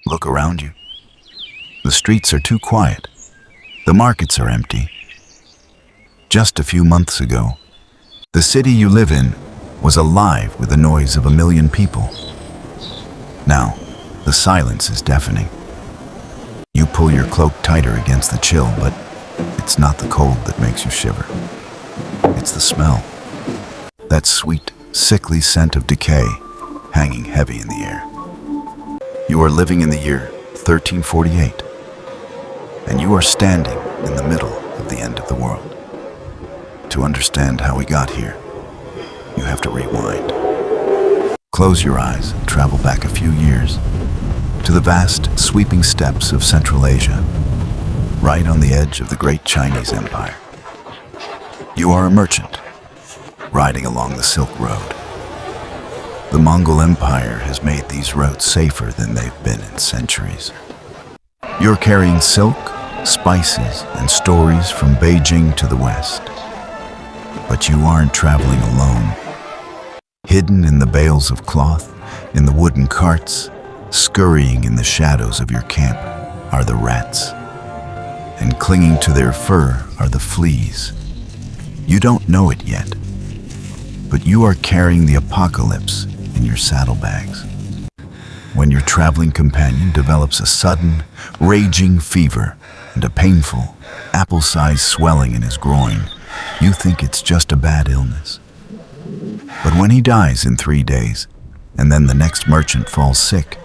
Look around you. The streets are too quiet. The markets are empty. Just a few months ago, the city you live in was alive with the noise of 1 million people. Now, the silence is deafening. You pull your cloak tighter against the chill, but it's not the cold that makes you shiver. It's the smell. That sweet, sickly scent of decay hanging heavy in the air. You are living in the year 1348, and you are standing in the middle of the end of the world. To understand how we got here, you have to rewind. Close your eyes and travel back a few years to the vast, sweeping steppes of Central Asia, right on the edge of the great Chinese Empire. You are a merchant, riding along the Silk Road. The Mongol Empire has made these roads safer than they've been in centuries. You're carrying silk, spices, and stories from Beijing to the west. But you aren't traveling alone. Hidden in the bales of cloth, in the wooden carts, scurrying in the shadows of your camp are the rats. And clinging to their fur are the fleas. You don't know it yet, but you are carrying the apocalypse in your saddlebags. When your traveling companion develops a sudden, raging fever and a painful, apple-sized swelling in his groin, you think it's just a bad illness. But when he dies in 3 days, and then the next merchant falls sick,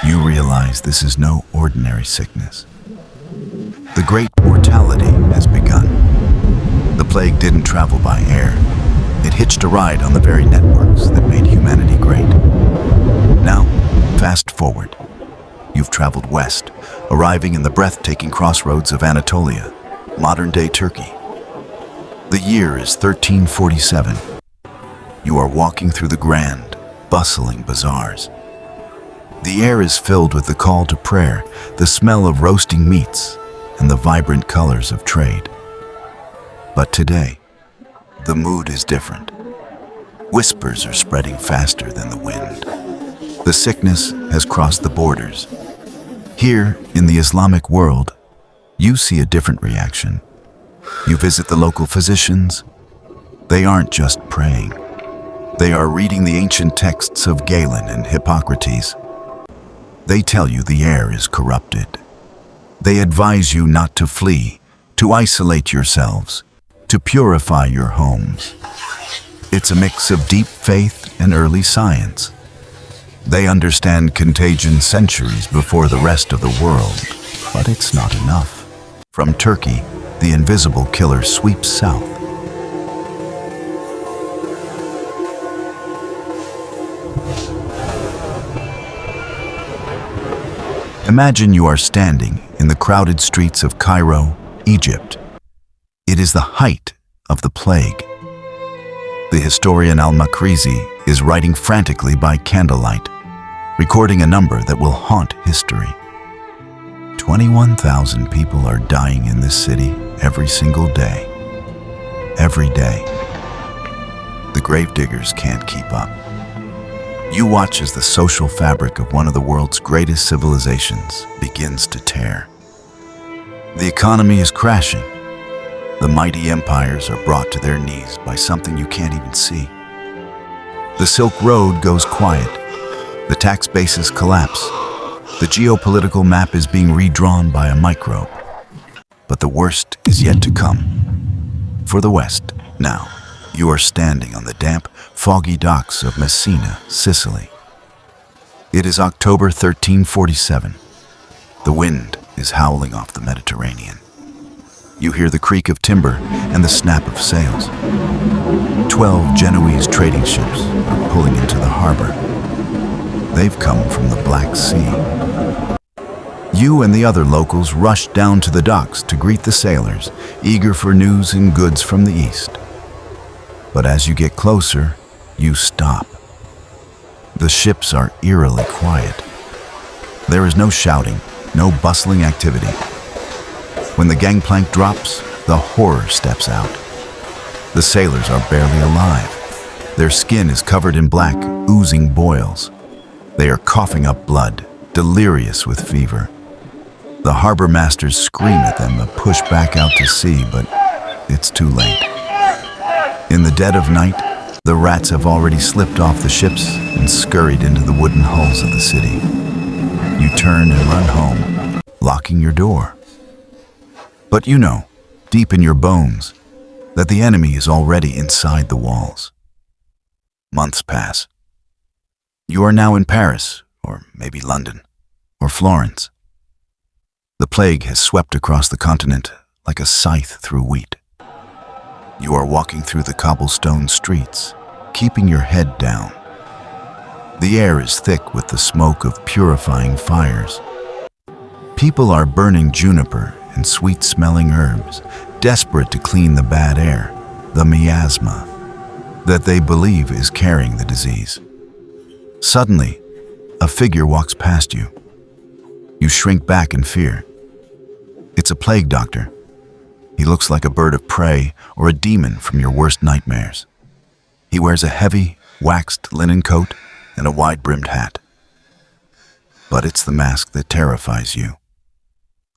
you realize this is no ordinary sickness. The great mortality has begun. The plague didn't travel by air. It hitched a ride on the very networks that made humanity great. Now, fast forward. You've traveled west, arriving in the breathtaking crossroads of Anatolia, modern-day Turkey. The year is 1347. You are walking through the grand, bustling bazaars. The air is filled with the call to prayer, the smell of roasting meats, and the vibrant colors of trade. But today, the mood is different. Whispers are spreading faster than the wind. The sickness has crossed the borders. Here, in the Islamic world, you see a different reaction. You visit the local physicians. They aren't just praying. They are reading the ancient texts of Galen and Hippocrates. They tell you the air is corrupted. They advise you not to flee, to isolate yourselves, to purify your homes. It's a mix of deep faith and early science. They understand contagion centuries before the rest of the world, but it's not enough. From Turkey, the invisible killer sweeps south. Imagine you are standing in the crowded streets of Cairo, Egypt. It is the height of the plague. The historian Al-Makrizi is writing frantically by candlelight, recording a number that will haunt history. 21,000 people are dying in this city every single day. Every day. The gravediggers can't keep up. You watch as the social fabric of one of the world's greatest civilizations begins to tear. The economy is crashing. The mighty empires are brought to their knees by something you can't even see. The Silk Road goes quiet. The tax bases collapse. The geopolitical map is being redrawn by a microbe. But the worst is yet to come. For the West, now, you are standing on the damp, foggy docks of Messina, Sicily. It is October 1347. The wind is howling off the Mediterranean. You hear the creak of timber and the snap of sails. 12 Genoese trading ships are pulling into the harbor. They've come from the Black Sea. You and the other locals rush down to the docks to greet the sailors, eager for news and goods from the east. But as you get closer, you stop. The ships are eerily quiet. There is no shouting, no bustling activity. When the gangplank drops, the horror steps out. The sailors are barely alive. Their skin is covered in black, oozing boils. They are coughing up blood, delirious with fever. The harbor masters scream at them to push back out to sea, but it's too late. In the dead of night, the rats have already slipped off the ships and scurried into the wooden hulls of the city. You turn and run home, locking your door. But you know, deep in your bones, that the enemy is already inside the walls. Months pass. You are now in Paris, or maybe London, or Florence. The plague has swept across the continent like a scythe through wheat. You are walking through the cobblestone streets, keeping your head down. The air is thick with the smoke of purifying fires. People are burning juniper and sweet-smelling herbs, desperate to clean the bad air, the miasma, that they believe is carrying the disease. Suddenly, a figure walks past you. You shrink back in fear. It's a plague doctor. He looks like a bird of prey or a demon from your worst nightmares. He wears a heavy, waxed linen coat and a wide-brimmed hat. But it's the mask that terrifies you.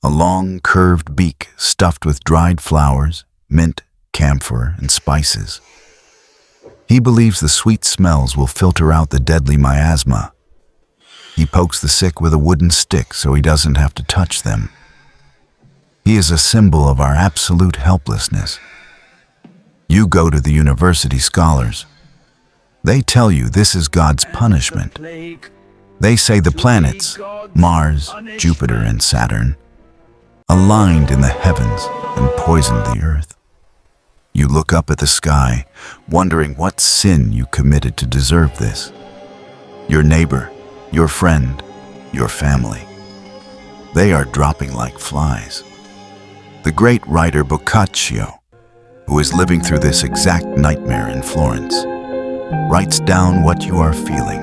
A long, curved beak stuffed with dried flowers, mint, camphor, and spices. He believes the sweet smells will filter out the deadly miasma. He pokes the sick with a wooden stick so he doesn't have to touch them. He is a symbol of our absolute helplessness. You go to the university scholars. They tell you this is God's punishment. They say the planets, Mars, Jupiter, and Saturn, aligned in the heavens and poisoned the earth. You look up at the sky, wondering what sin you committed to deserve this. Your neighbor, your friend, your family. They are dropping like flies. The great writer Boccaccio, who is living through this exact nightmare in Florence, writes down what you are feeling.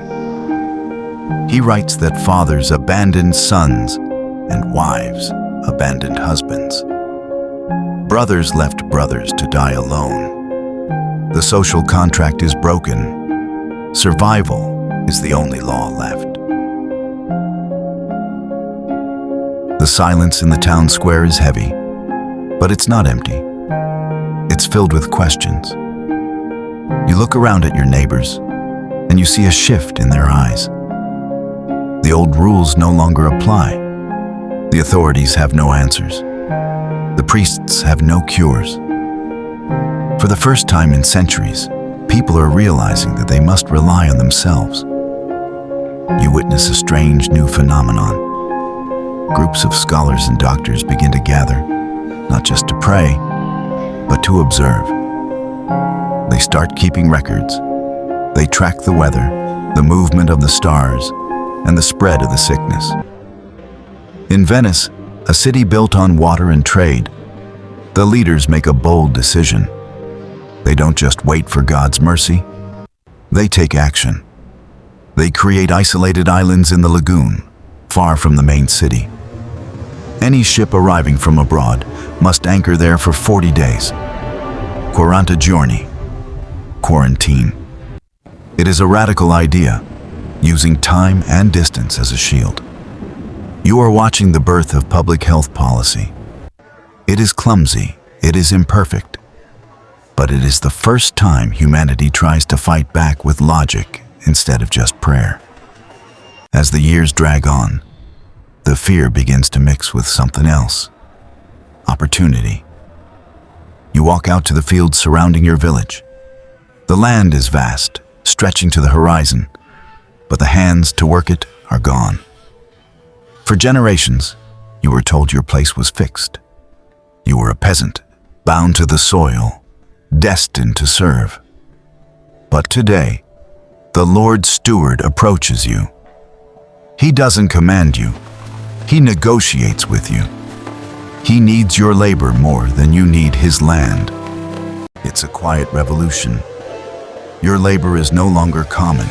He writes that fathers abandoned sons and wives abandoned husbands. Brothers left brothers to die alone. The social contract is broken. Survival is the only law left. The silence in the town square is heavy, but it's not empty. It's filled with questions. You look around at your neighbors, and you see a shift in their eyes. The old rules no longer apply. The authorities have no answers. The priests have no cures. For the first time in centuries, people are realizing that they must rely on themselves. You witness a strange new phenomenon. Groups of scholars and doctors begin to gather, not just to pray, but to observe. They start keeping records. They track the weather, the movement of the stars, and the spread of the sickness. In Venice, a city built on water and trade, the leaders make a bold decision. They don't just wait for God's mercy. They take action. They create isolated islands in the lagoon, far from the main city. Any ship arriving from abroad must anchor there for 40 days. 40 giorni. Quarantine. It is a radical idea, using time and distance as a shield. You are watching the birth of public health policy. It is clumsy, it is imperfect, but it is the first time humanity tries to fight back with logic instead of just prayer. As the years drag on, the fear begins to mix with something else. Opportunity. You walk out to the fields surrounding your village. The land is vast, stretching to the horizon, but the hands to work it are gone. For generations, you were told your place was fixed. You were a peasant, bound to the soil, destined to serve. But today, the Lord Steward approaches you. He doesn't command you. He negotiates with you. He needs your labor more than you need his land. It's a quiet revolution. Your labor is no longer common.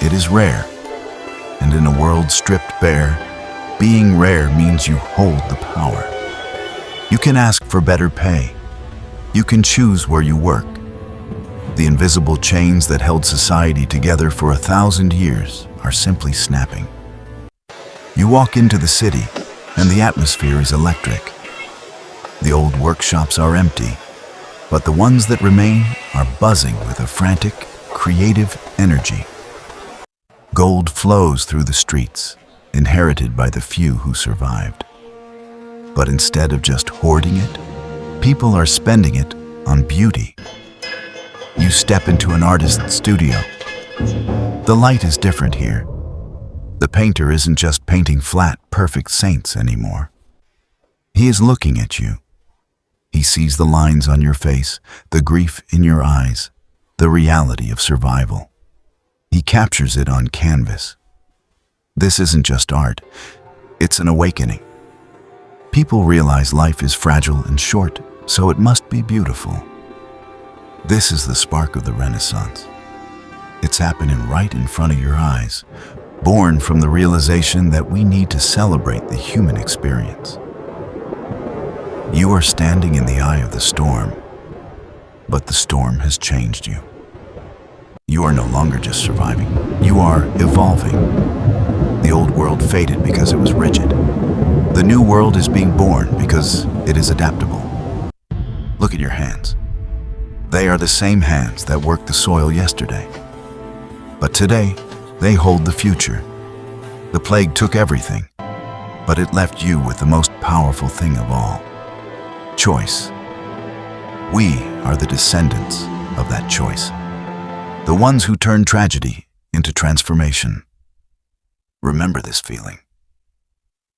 It is rare. And in a world stripped bare, being rare means you hold the power. You can ask for better pay. You can choose where you work. The invisible chains that held society together for 1,000 years are simply snapping. You walk into the city, and the atmosphere is electric. The old workshops are empty, but the ones that remain are buzzing with a frantic, creative energy. Gold flows through the streets, inherited by the few who survived. But instead of just hoarding it, people are spending it on beauty. You step into an artist's studio. The light is different here. The painter isn't just painting flat, perfect saints anymore. He is looking at you. He sees the lines on your face, the grief in your eyes, the reality of survival. He captures it on canvas. This isn't just art, it's an awakening. People realize life is fragile and short, so it must be beautiful. This is the spark of the Renaissance. It's happening right in front of your eyes, born from the realization that we need to celebrate the human experience. You are standing in the eye of the storm, but the storm has changed you. You are no longer just surviving, you are evolving. The old world faded because it was rigid. The new world is being born because it is adaptable. Look at your hands. They are the same hands that worked the soil yesterday. But today, they hold the future. The plague took everything, but it left you with the most powerful thing of all: choice. We are the descendants of that choice, the ones who turned tragedy into transformation. Remember this feeling,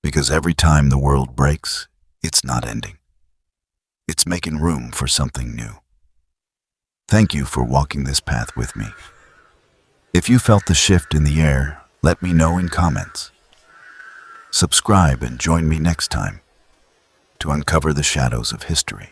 because every time the world breaks, it's not ending. It's making room for something new. Thank you for walking this path with me. If you felt the shift in the air, let me know in comments. Subscribe and join me next time to uncover the shadows of history.